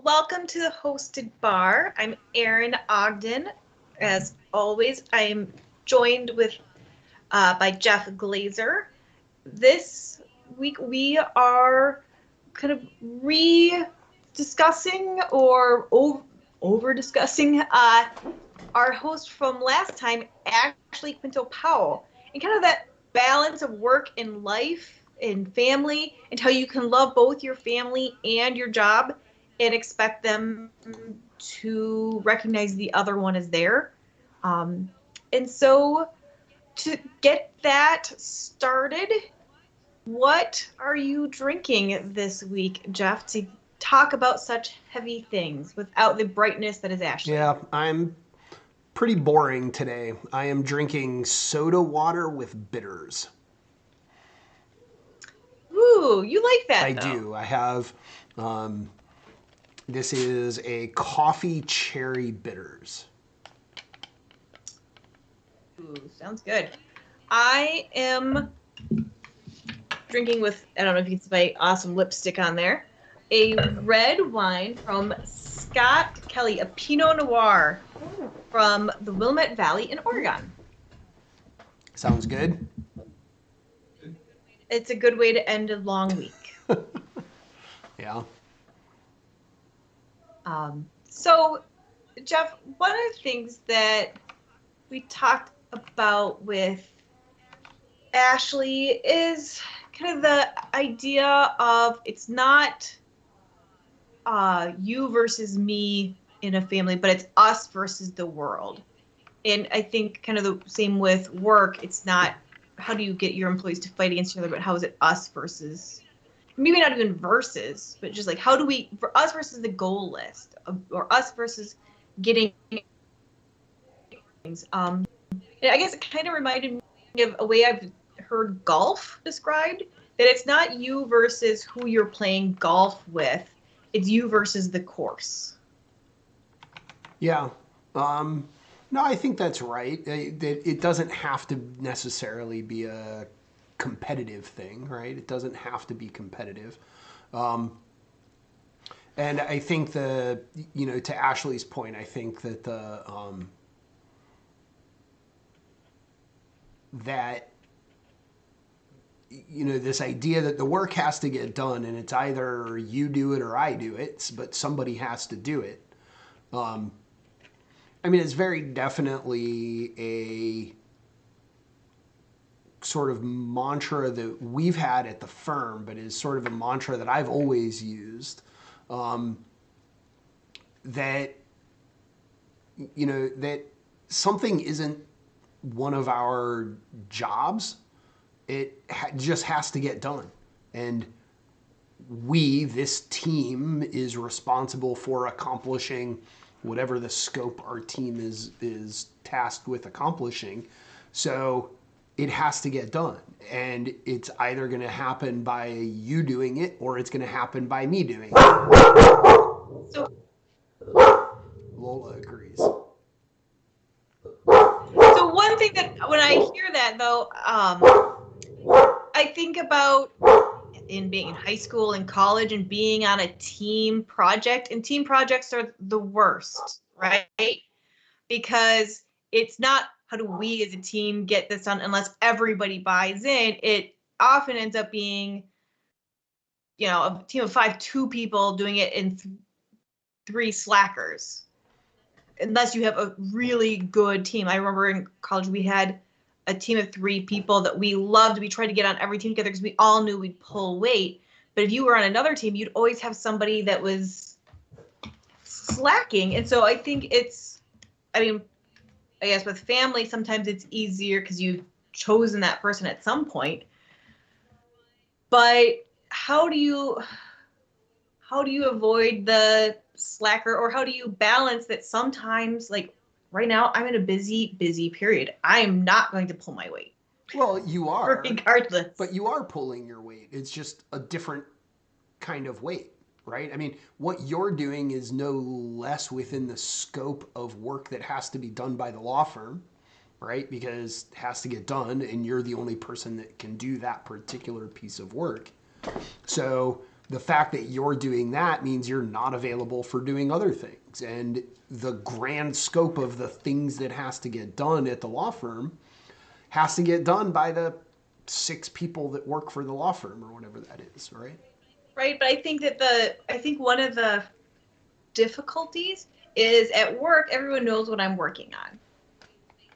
welcome to the Hosted Bar. I'm Erin Ogden. As always, I'm joined by Jeff Glazer. This week we are kind of re-discussing or over-discussing our host from last time, actually Quinto Powell, and kind of that balance of work and life and family, and how you can love both your family and your job and expect them to recognize the other one as there. And so to get that started, what are you drinking this week, Jeff, to talk about such heavy things without the brightness that is Ashley? Yeah, I'm pretty boring today. I am drinking soda water with bitters. Ooh, you like that, I though. do. I have, this is a coffee cherry bitters. Ooh, sounds good. I am drinking with, I don't know if you can see my awesome lipstick on there, a red wine from Scott Kelly, a Pinot Noir from the Willamette Valley in Oregon. Sounds good? It's a good way to end a long week. Yeah. So, Jeff, one of the things that we talked about with Ashley is kind of the idea of it's not you versus me in a family, but it's us versus the world. And I think kind of the same with work. It's not how do you get your employees to fight against each other, but how is it us versus, maybe not even versus, but just like how do we, for us versus the goal list, or us versus getting things. And I guess it kind of reminded me of a way I've heard golf described, that it's not you versus who you're playing golf with, it's you versus the course. Yeah. No, I think that's right. It doesn't have to necessarily be a competitive thing, right? It doesn't have to be competitive. And I think to Ashley's point, I think that that this idea that the work has to get done and it's either you do it or I do it, but somebody has to do it. I mean, it's very definitely a sort of mantra that we've had at the firm, but is sort of a mantra that I've always used. That that something isn't one of our jobs. It just has to get done, and this team, is responsible for accomplishing whatever the scope our team is tasked with accomplishing. So it has to get done, and it's either going to happen by you doing it or it's going to happen by me doing it. So Lola agrees. So one thing that when I hear that though, I think about in being in high school and college and being on a team project, and team projects are the worst, right? Because it's not how do we as a team get this done unless everybody buys in. It often ends up being, a team of 5, 2 people doing it in 3 slackers. Unless you have a really good team. I remember in college we had a team of 3 people that we loved. We tried to get on every team together because we all knew we'd pull weight. But if you were on another team, you'd always have somebody that was slacking. And so I think I guess with family, sometimes it's easier because you've chosen that person at some point. But how do you avoid the slacker, or how do you balance that? Sometimes, like right now, I'm in a busy period. I am not going to pull my weight. Well, you are. Regardless. But you are pulling your weight. It's just a different kind of weight, right? I mean, what you're doing is no less within the scope of work that has to be done by the law firm, right? Because it has to get done, and you're the only person that can do that particular piece of work. So the fact that you're doing that means you're not available for doing other things. And the grand scope of the things that has to get done at the law firm has to get done by the 6 people that work for the law firm or whatever that is, right? Right, but I think one of the difficulties is at work, everyone knows what I'm working on,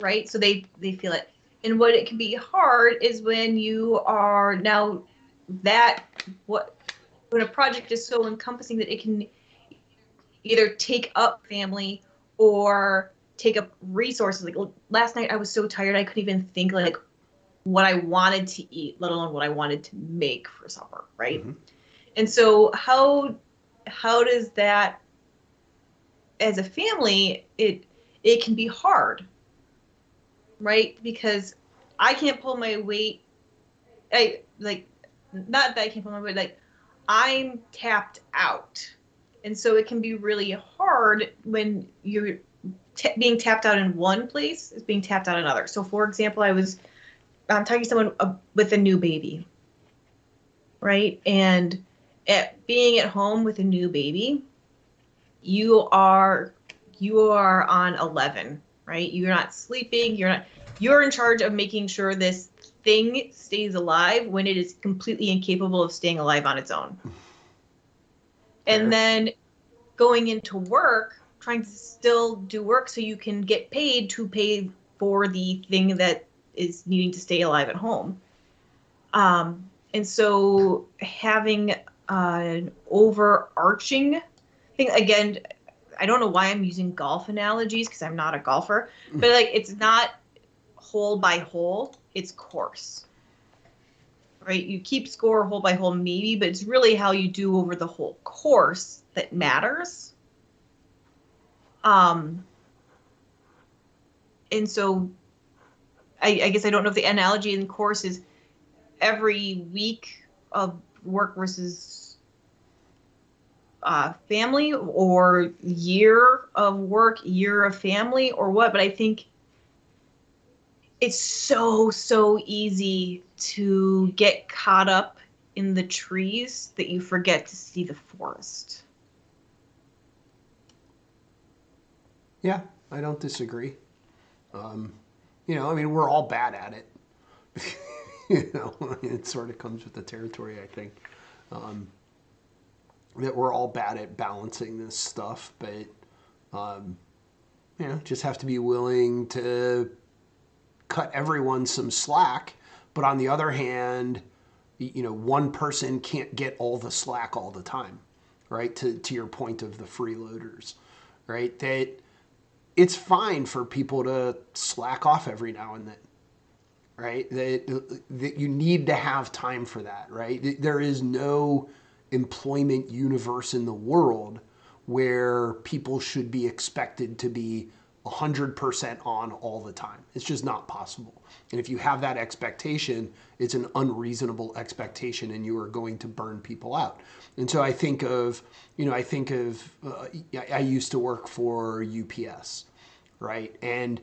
right? So they feel it. And what it can be hard is when you are now that what when a project is so encompassing that it can either take up family or take up resources. Like last night I was so tired I couldn't even think like what I wanted to eat, let alone what I wanted to make for supper, right? Mm-hmm. And so how does that, as a family, it can be hard, right? Because I can't pull my weight. I like not that I can't pull my weight, like I'm tapped out. And so it can be really hard when you're being tapped out in one place is being tapped out in another. So for example, I was talking to someone with a new baby, right? And being at home with a new baby, you are on 11, right? You're not sleeping, you're in charge of making sure this thing stays alive when it is completely incapable of staying alive on its own. Fair. And then going into work, trying to still do work so you can get paid to pay for the thing that is needing to stay alive at home. And so having an overarching thing, again, I don't know why I'm using golf analogies because I'm not a golfer, but like it's not hole by hole, it's course, right? You keep score hole by hole maybe, but it's really how you do over the whole course that matters. And so I guess I don't know if the analogy in the course is every week of work versus family, or year of work, year of family, or what, but I think it's so easy to get caught up in the trees that you forget to see the forest. Yeah, I don't disagree. I mean, we're all bad at it. It sort of comes with the territory, I think. That we're all bad at balancing this stuff, but just have to be willing to cut everyone some slack. But on the other hand, one person can't get all the slack all the time, right? To your point of the freeloaders, right? That it's fine for people to slack off every now and then, right? That you need to have time for that, right? There is no employment universe in the world where people should be expected to be 100% on all the time. It's just not possible. And if you have that expectation, it's an unreasonable expectation and you are going to burn people out. And so I think of, I used to work for UPS, right? And,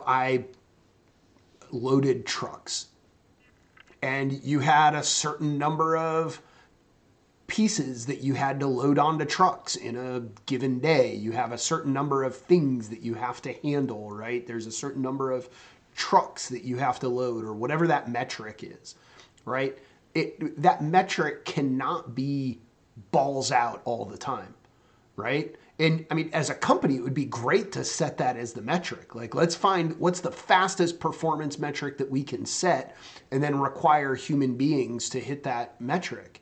I loaded trucks. And you had a certain number of pieces that you had to load onto trucks in a given day. You have a certain number of things that you have to handle, right? There's a certain number of trucks that you have to load, or whatever that metric is, right? That metric cannot be balls out all the time, right? And I mean, as a company, it would be great to set that as the metric. Like, let's find what's the fastest performance metric that we can set and then require human beings to hit that metric.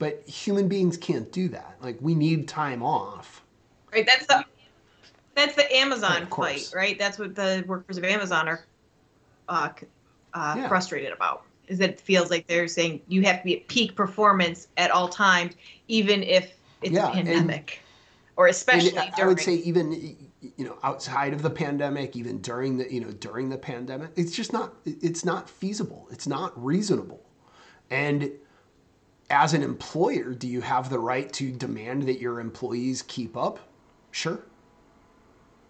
But human beings can't do that. Like, we need time off. Right. That's the Amazon Right, fight, right? That's what the workers of Amazon are Yeah. frustrated about. Is that it feels like they're saying you have to be at peak performance at all times, even if it's a pandemic, or especially during. I would say even outside of the pandemic, even during the pandemic, it's just not. It's not feasible. It's not reasonable. And as an employer, do you have the right to demand that your employees keep up? Sure.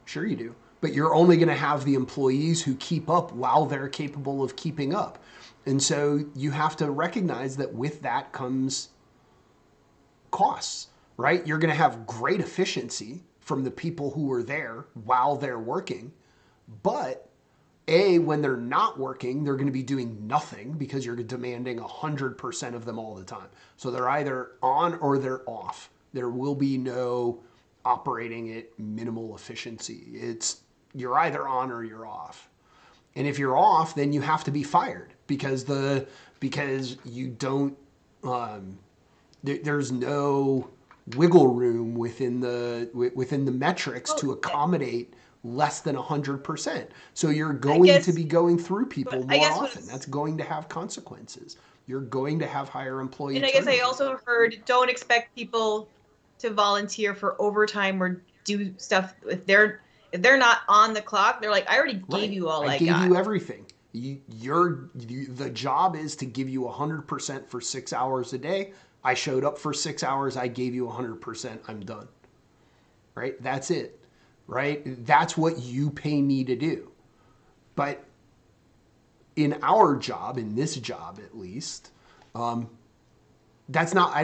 Sure you do. but you're only going to have the employees who keep up while they're capable of keeping up. And so you have to recognize that with that comes costs, right? You're going to have great efficiency from the people who are there while they're working, but when they're not working, they're going to be doing nothing because you're demanding 100% of them all the time. So they're either on or they're off. There will be no operating at minimal efficiency. You're either on or you're off. And if you're off, then you have to be fired because you don't there's no wiggle room within the metrics to accommodate less than 100%. So you're going to be going through people more often. That's going to have consequences. You're going to have higher employee turnover. And I guess I also heard, don't expect people to volunteer for overtime or do stuff if they're not on the clock. They're like, I already gave you all I gave you everything. The job is to give you 100% for 6 hours a day. I showed up for 6 hours. I gave you 100%. I'm done. Right? That's it. Right? That's what you pay me to do. But in our job, in this job at least, that's not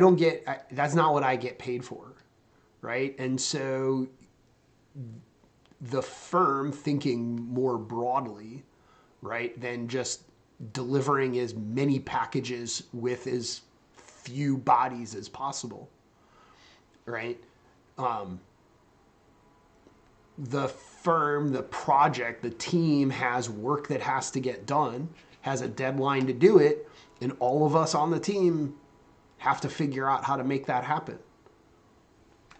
what I get paid for. Right? And so the firm thinking more broadly, right, than just delivering as many packages with as few bodies as possible, right? The firm, the project, the team has work that has to get done, has a deadline to do it, and all of us on the team have to figure out how to make that happen,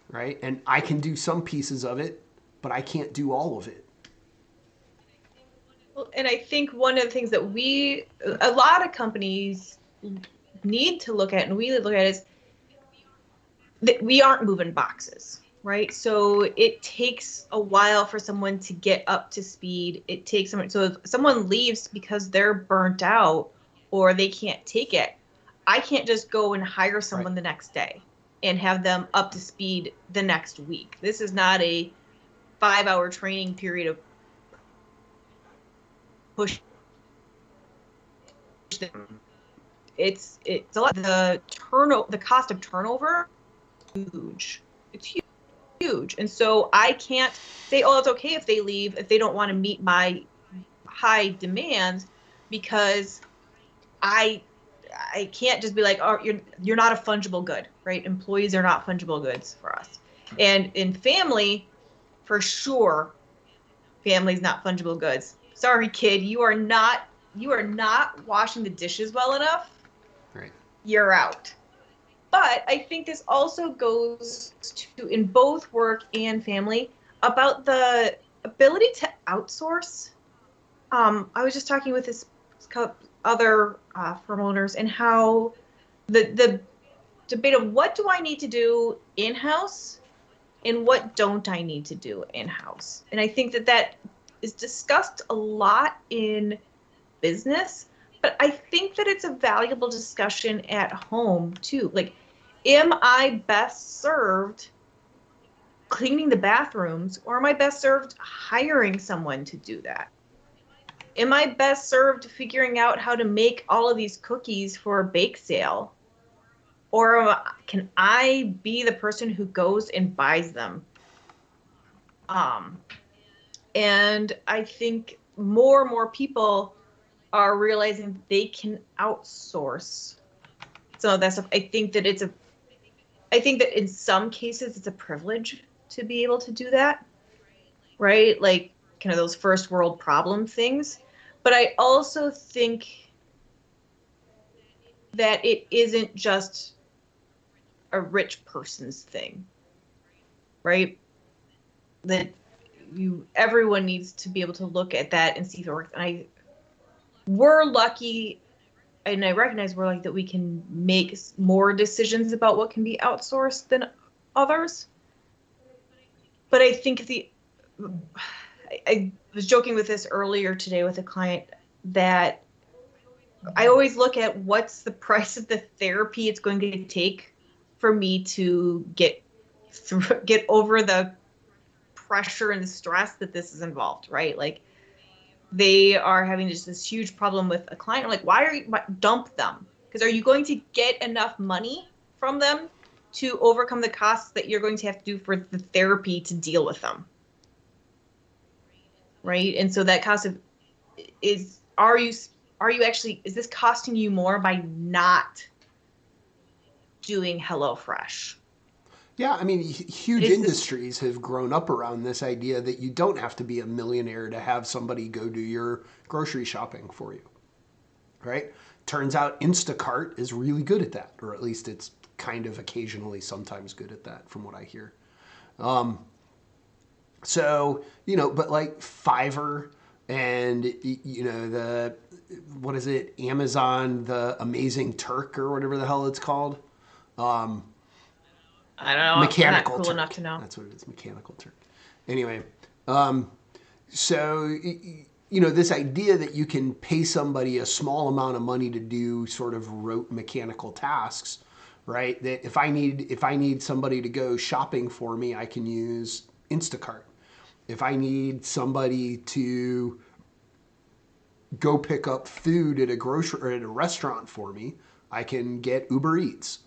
right? And I can do some pieces of it, but I can't do all of it. Well, and I think one of the things that a lot of companies need to look at, and we look at, is that we aren't moving boxes, right? So it takes a while for someone to get up to speed. It takes someone, so if someone leaves because they're burnt out or they can't take it, I can't just go and hire someone the next day and have them up to speed the next week. This is not a 5-hour training period of push. It's a lot. The cost of turnover is huge. It's huge. And so I can't say, oh, it's okay if they leave, if they don't want to meet my high demands, because I can't just be like, oh, you're not a fungible good, right? Employees are not fungible goods for us. And in family, for sure, family's not fungible goods. Sorry, kid, you are not washing the dishes well enough. Right. You're out. But I think this also goes to, in both work and family, about the ability to outsource. I was just talking with this other firm owners, and how the debate of what do I need to do in-house and what don't I need to do in-house. And I think that is discussed a lot in business, but I think that it's a valuable discussion at home too. Like, am I best served cleaning the bathrooms, or am I best served hiring someone to do that? Am I best served figuring out how to make all of these cookies for a bake sale? Or can I be the person who goes and buys them? And I think more and more people are realizing they can outsource. So I think that in some cases it's a privilege to be able to do that, right? Like kind of those first world problem things. But I also think that it isn't just a rich person's thing, right? That everyone needs to be able to look at that and see if it works. And we're lucky, and I recognize we're lucky that we can make more decisions about what can be outsourced than others. But I think I was joking with this earlier today with a client, that I always look at what's the price of the therapy it's going to take for me to get over the pressure and stress that this is involved, right? Like they are having just this huge problem with a client. I'm like, why are you dump them? Because are you going to get enough money from them to overcome the costs that you're going to have to do for the therapy to deal with them? Right. And so that cost of is are you actually is this costing you more by not doing HelloFresh? Yeah, I mean, huge Is this industries have grown up around this idea that you don't have to be a millionaire to have somebody go do your grocery shopping for you, right? Turns out Instacart is really good at that, or at least it's kind of occasionally sometimes good at that from what I hear. So, but like Fiverr and, the, what is it, Amazon, the Amazing Turk or whatever the hell it's called. I don't know. I'm not Mechanical cool enough Turk. to know. That's what it is, Mechanical Turk. Anyway, so, this idea that you can pay somebody a small amount of money to do sort of rote mechanical tasks, right? That if I need somebody to go shopping for me, I can use Instacart. If I need somebody to go pick up food at a grocery or at a restaurant for me, I can get Uber Eats,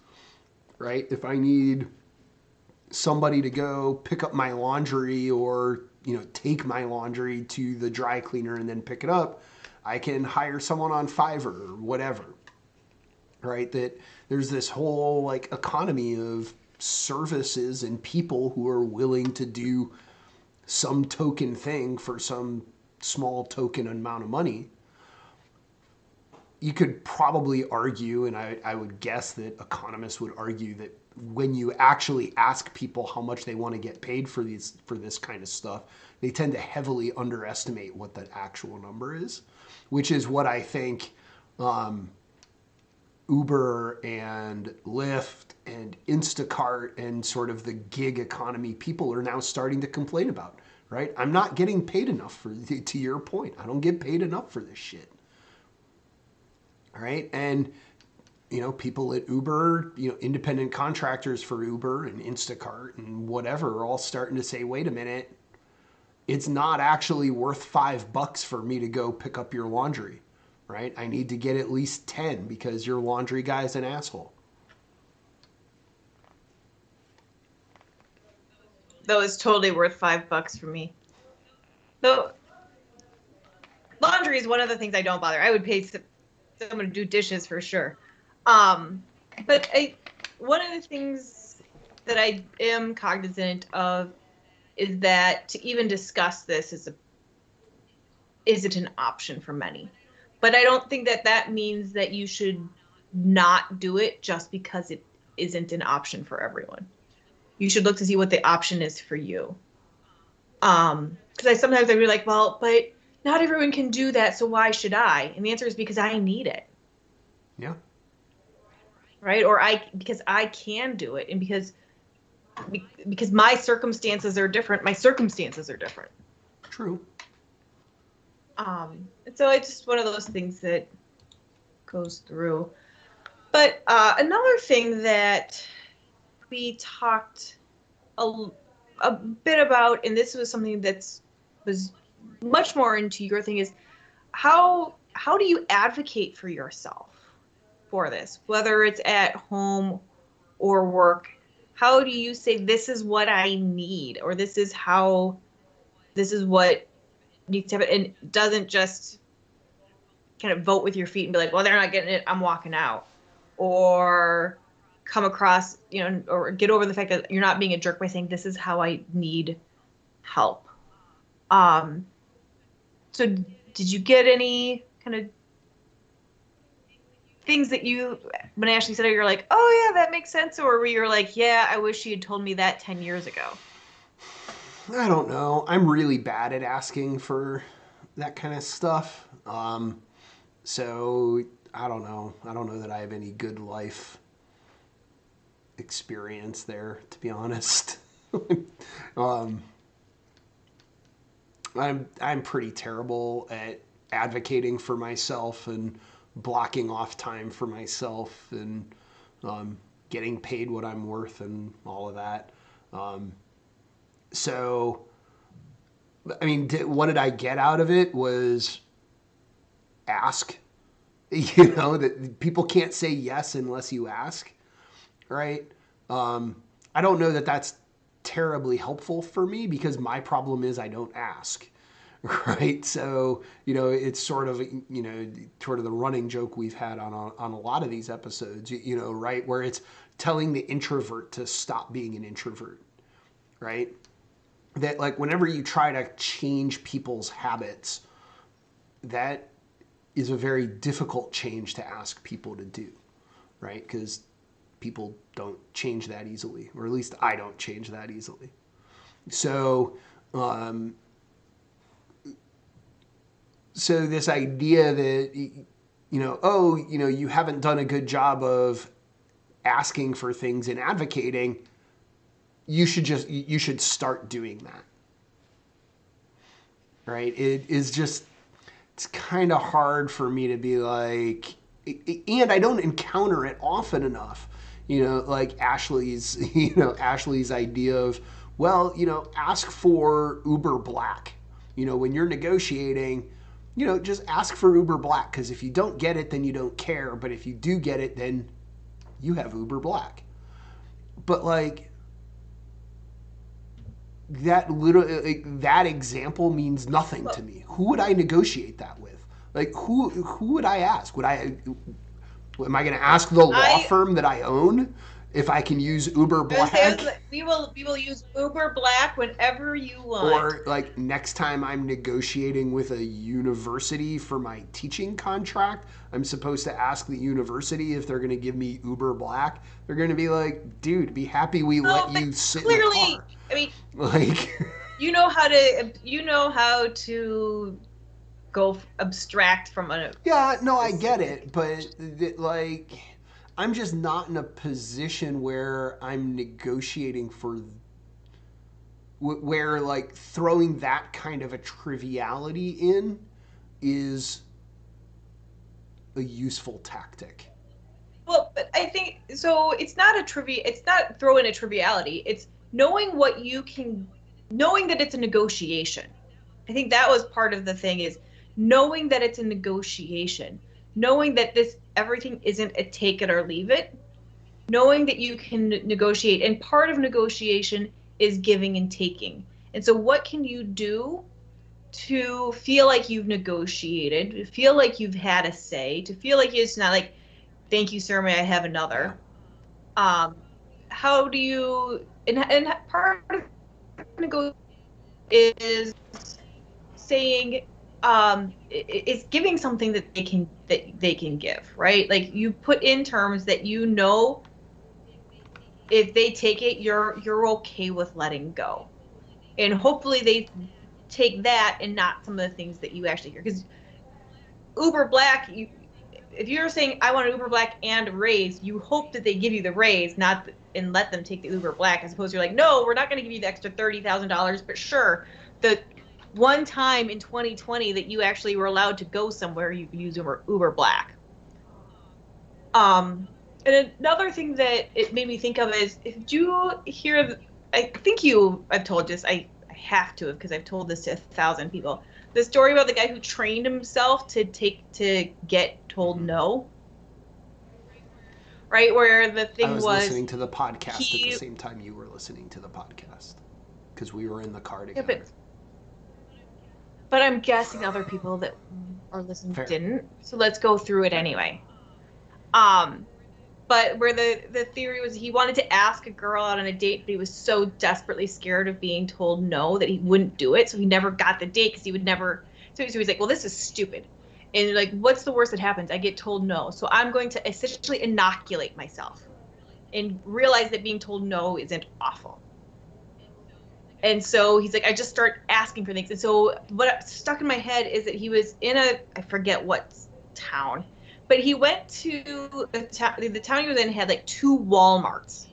right? If I need somebody to go pick up my laundry or, take my laundry to the dry cleaner and then pick it up, I can hire someone on Fiverr or whatever, right? That there's this whole like economy of services and people who are willing to do some token thing for some small token amount of money. You could probably argue, and I would guess that economists would argue that when you actually ask people how much they want to get paid for this kind of stuff, they tend to heavily underestimate what the actual number is, which is what I think Uber and Lyft and Instacart and sort of the gig economy people are now starting to complain about, right? I'm not getting paid enough to your point. I don't get paid enough for this shit. All right. And, people at Uber, independent contractors for Uber and Instacart and whatever are all starting to say, wait a minute, it's not actually worth $5 for me to go pick up your laundry, right? I need to get at least 10 because your laundry guy's an asshole. That was totally worth $5 for me. Though laundry is one of the things I don't bother. I would pay someone to do dishes for sure. But one of the things that I am cognizant of is that to even discuss this isn't an option for many. But I don't think that means that you should not do it just because it isn't an option for everyone. You should look to see what the option is for you. Because sometimes I'd be like, well, but not everyone can do that, so why should I? And the answer is because I need it. Yeah. Right? Or because I can do it, and because my circumstances are different. My circumstances are different. True. And so it's just one of those things that goes through. But another thing that we talked a bit about, and this was something was much more into your thing, is how do you advocate for yourself for this, whether it's at home or work? How do you say this is what I need, or this is what needs to happen, and doesn't just kind of vote with your feet and be like, well, they're not getting it, I'm walking out, or come across, or get over the fact that you're not being a jerk by saying this is how I need help. So did you get any kind of things that when Ashley said it, you're like, oh yeah, that makes sense, or were you like, yeah, I wish she had told me that 10 years ago? I don't know. I'm really bad at asking for that kind of stuff. So I don't know. I don't know that I have any good life experience there, to be honest. I'm pretty terrible at advocating for myself and blocking off time for myself and getting paid what I'm worth and all of that. So I mean, what did I get out of it was ask. That people can't say yes unless you ask, right? I don't know that that's terribly helpful for me because my problem is I don't ask, right? So, it's sort of the running joke we've had on a lot of these episodes, right? Where it's telling the introvert to stop being an introvert, right? That like whenever you try to change people's habits, that is a very difficult change to ask people to do, right? Because people don't change that easily, or at least I don't change that easily. So, so this idea that you haven't done a good job of asking for things and advocating, you should start doing that, right? It's kind of hard for me to be like, and I don't encounter it often enough. Like Ashley's, Ashley's idea of, well, ask for Uber Black. When you're negotiating, just ask for Uber Black, because if you don't get it, then you don't care. But if you do get it, then you have Uber Black. But like, that example means nothing to me. Who would I negotiate that with? Like, who would I ask? Am I going to ask the law firm that I own if I can use Uber Black? We will use Uber Black whenever you want. Or like next time I'm negotiating with a university for my teaching contract, I'm supposed to ask the university if they're going to give me Uber Black. They're going to be like, dude, be happy we let you sit in the car. I mean, like you know how to go abstract from a. Yeah, no, I get it, but like, I'm just not in a position where I'm negotiating for where like throwing that kind of a triviality in is a useful tactic. Well, but I think so. It's not It's not throwing a triviality. It's knowing knowing that it's a negotiation. I think that was part of the thing, is knowing that it's a negotiation, knowing that everything isn't a take it or leave it, knowing that you can negotiate, and part of negotiation is giving and taking. And so what can you do to feel like you've negotiated, to feel like you've had a say, to feel like it's not like, thank you, sir, may I have another? How do you, and part of negotiation is saying, is giving something that they can give, right? Like, you put in terms that if they take it, you're okay with letting go, and hopefully they take that and not some of the things that you actually hear. Because Uber Black, if you're saying I want an Uber Black and a raise, you hope that they give you the raise, and let them take the Uber Black, as opposed to you're like, no, we're not going to give you the extra $30,000, but sure, the one time in 2020 that you actually were allowed to go somewhere, you could use Uber Black. And another thing that it made me think of is, if you hear, I've told this, I have to have, because I've told this to 1,000 people, the story about the guy who trained himself to get told no. Right, where the thing I was listening to the podcast at the same time you were listening to the podcast, because we were in the car together. Yeah, but I'm guessing other people that are listening didn't. So let's go through it anyway. But where the theory was, he wanted to ask a girl out on a date, but he was so desperately scared of being told no that he wouldn't do it. So he never got the date, because he would never. So he's like, well, this is stupid. And like, what's the worst that happens? I get told no. So I'm going to essentially inoculate myself and realize that being told no isn't awful. And so he's like, I just start asking for things. And so what stuck in my head is that he was in I forget what town, but he went to the town he was in had like 2 Walmarts.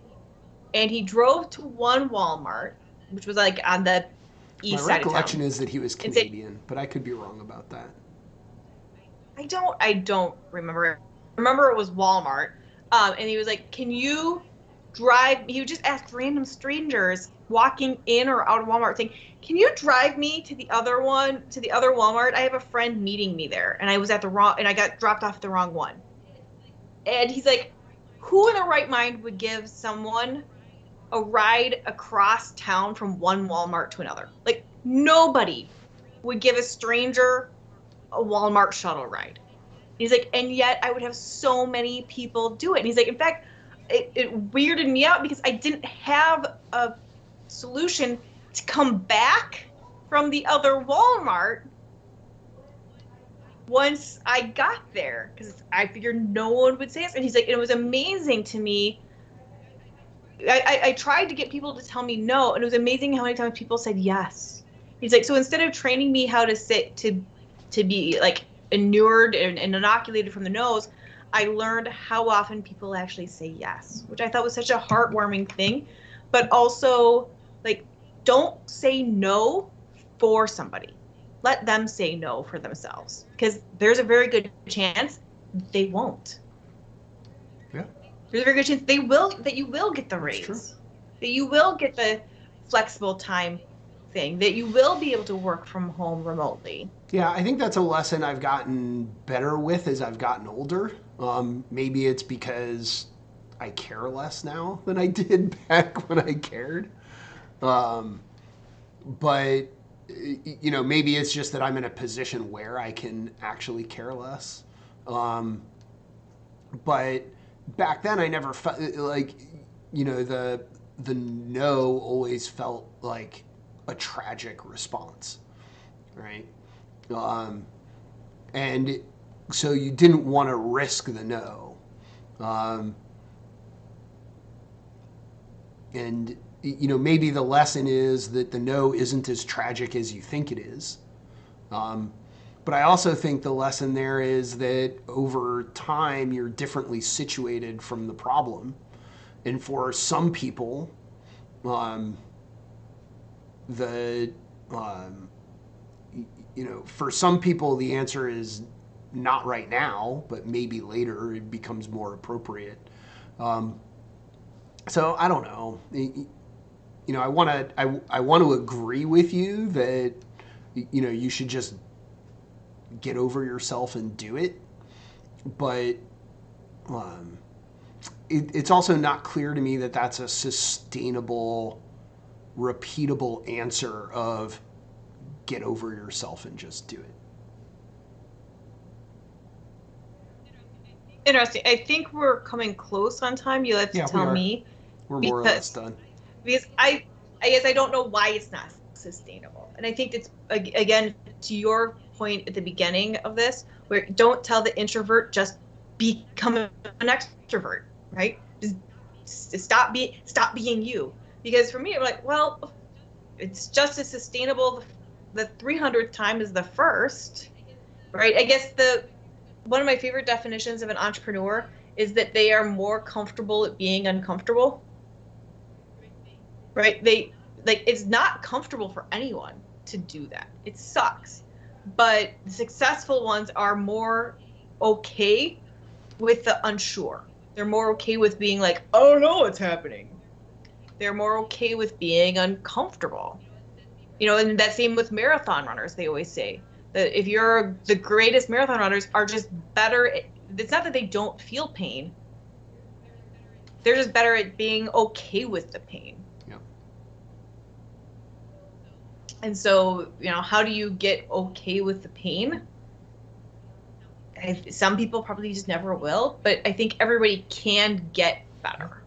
And he drove to one Walmart, which was like on the east side of town. My recollection is that he was Canadian, but I could be wrong about that. I don't remember. Remember, it was Walmart. And he was like, can you he would just ask random strangers walking in or out of Walmart saying, can you drive me to the other Walmart? I have a friend meeting me there, and I got dropped off at the wrong one. And he's like, who in their right mind would give someone a ride across town from one Walmart to another? Like, nobody would give a stranger a Walmart shuttle ride. He's like, and yet I would have so many people do it. And he's like, in fact, it weirded me out because I didn't have a solution to come back from the other Walmart once I got there, because I figured no one would say yes. And he's like, it was amazing to me. I tried to get people to tell me no, and it was amazing how many times people said yes. He's like, so instead of training me how to sit to be like inured and inoculated from the nose, I learned how often people actually say yes, which I thought was such a heartwarming thing. But also, like, don't say no for somebody. Let them say no for themselves, because there's a very good chance they won't. Yeah. There's a very good chance that you will get the raise, that you will get the flexible time thing, that you will be able to work from home remotely. Yeah, I think that's a lesson I've gotten better with as I've gotten older. Maybe it's because I care less now than I did back when I cared. But, you know, maybe it's just that I'm in a position where I can actually care less. But back then I never felt like, you know, the no always felt like a tragic response, right? And so you didn't want to risk the no. And, you know, maybe the lesson is that the no isn't as tragic as you think it is. But I also think the lesson there is that over time you're differently situated from the problem. And for some people, you know, for some people the answer is not right now, but maybe later it becomes more appropriate. So I don't know. You know, I want to agree with you that, you know, you should just get over yourself and do it. But it's also not clear to me that that's a sustainable, repeatable answer of get over yourself and just do it. Interesting. I think we're coming close on time. You have to tell me. We're more or less done. Because I guess I don't know why it's not sustainable. And I think it's, again, to your point at the beginning of this, where don't tell the introvert, just become an extrovert, right? Just stop being you. Because for me, I'm like, well, it's just as sustainable the 300th time as the first, right? I guess one of my favorite definitions of an entrepreneur is that they are more comfortable at being uncomfortable, right? It's not comfortable for anyone to do that. It sucks. But the successful ones are more okay with the unsure. They're more okay with being like, I don't know what's happening. They're more okay with being uncomfortable. You know, and that same with marathon runners, they always say that if you're the greatest marathon runners are just better. It's not that they don't feel pain. They're just better at being okay with the pain. Yeah. And so, you know, how do you get okay with the pain? Some people probably just never will, but I think everybody can get better.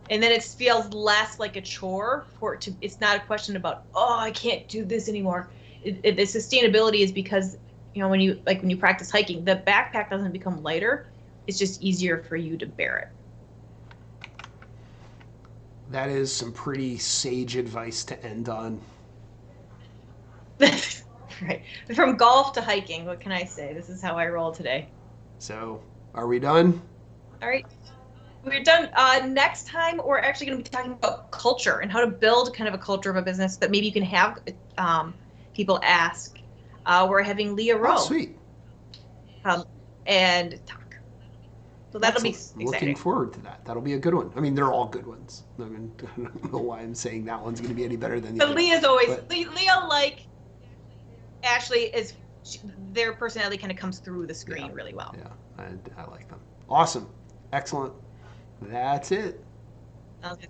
And then it feels less like a chore it's not a question about, oh, I can't do this anymore. The sustainability is because, you know, when you practice hiking, the backpack doesn't become lighter. It's just easier for you to bear it. That is some pretty sage advice to end on. Right. From golf to hiking, what can I say? This is how I roll today. So, are we done? All right. We're done. Next time, we're actually going to be talking about culture and how to build kind of a culture of a business that maybe you can have people ask. We're having Leah Rowe. Oh, sweet. And talk. So that'll be Excellent. I'm exciting. looking forward to that. That'll be a good one. I mean, they're all good ones. I mean, I don't know why I'm saying that one's going to be any better than the But other. Leah's always But Leah, like Ashley, is their personality kind of comes through the yeah, screen really well. yeah, I like them. Awesome. Excellent. That's it. Sounds good.